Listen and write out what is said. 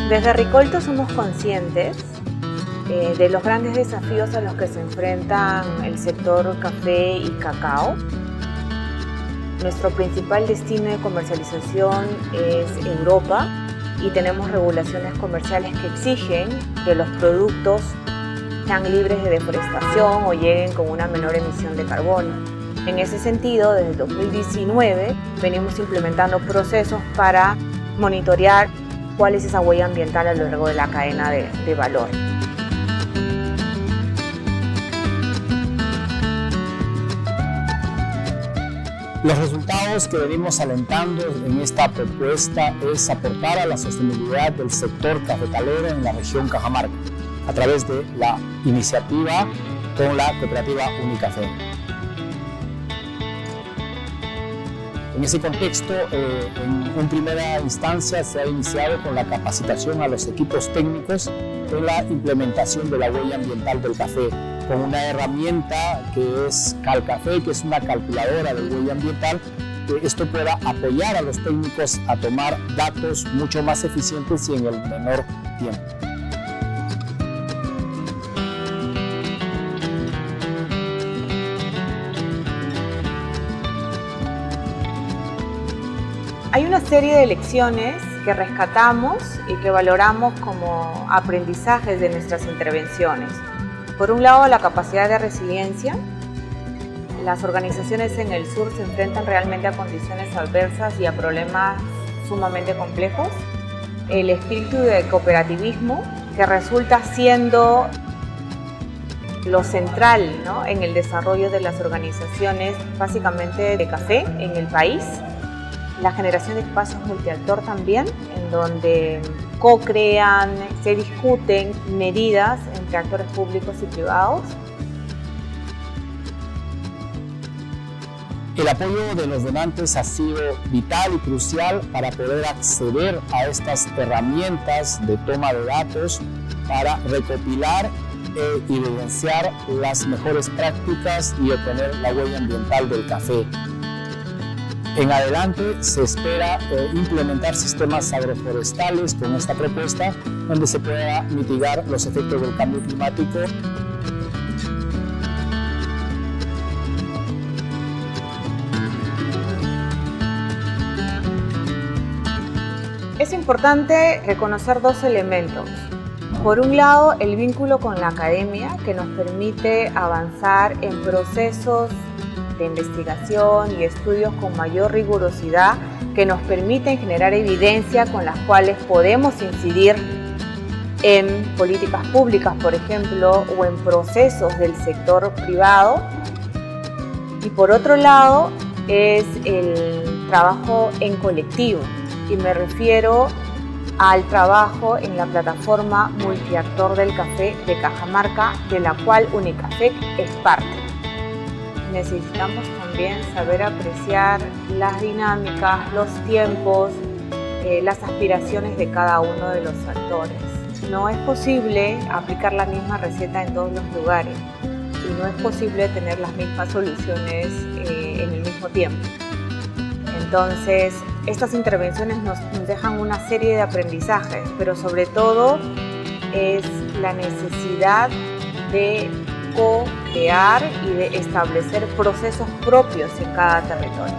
Desde Ricolto somos conscientes de los grandes desafíos a los que se enfrentan el sector café y cacao. Nuestro principal destino de comercialización es Europa y tenemos regulaciones comerciales que exigen que los productos sean libres de deforestación o lleguen con una menor emisión de carbono. En ese sentido, desde 2019 venimos implementando procesos para monitorear cuál es esa huella ambiental a lo largo de la cadena de valor. Los resultados que venimos alentando en esta propuesta es aportar a la sostenibilidad del sector cafetalero en la región Cajamarca a través de la iniciativa con la cooperativa Unicafé. En ese contexto, en primera instancia se ha iniciado con la capacitación a los equipos técnicos en la implementación de la huella ambiental del café, con una herramienta que es Calcafé, que es una calculadora de huella ambiental, que esto pueda apoyar a los técnicos a tomar datos mucho más eficientes y en el menor tiempo. Hay una serie de lecciones que rescatamos y que valoramos como aprendizajes de nuestras intervenciones. Por un lado, la capacidad de resiliencia. Las organizaciones en el sur se enfrentan realmente a condiciones adversas y a problemas sumamente complejos. El espíritu de cooperativismo, que resulta siendo lo central, ¿no?, en el desarrollo de las organizaciones, básicamente de café en el país. La generación de espacios multiactor también, en donde co-crean, se discuten medidas entre actores públicos y privados. El apoyo de los donantes ha sido vital y crucial para poder acceder a estas herramientas de toma de datos para recopilar e evidenciar las mejores prácticas y obtener la huella ambiental del café. En adelante se espera implementar sistemas agroforestales con esta propuesta, donde se pueda mitigar los efectos del cambio climático. Es importante reconocer dos elementos. Por un lado, el vínculo con la academia, que nos permite avanzar en procesos de investigación y estudios con mayor rigurosidad, que nos permiten generar evidencia con las cuales podemos incidir en políticas públicas, por ejemplo, o en procesos del sector privado. Y por otro lado, es el trabajo en colectivo, y me refiero al trabajo en la plataforma multiactor del café de Cajamarca, de la cual Unicafé es parte. Necesitamos también saber apreciar las dinámicas, los tiempos, las aspiraciones de cada uno de los actores. No es posible aplicar la misma receta en todos los lugares y no es posible tener las mismas soluciones en el mismo tiempo. Entonces, estas intervenciones nos dejan una serie de aprendizajes, pero sobre todo es la necesidad de co-crear y de establecer procesos propios en cada territorio.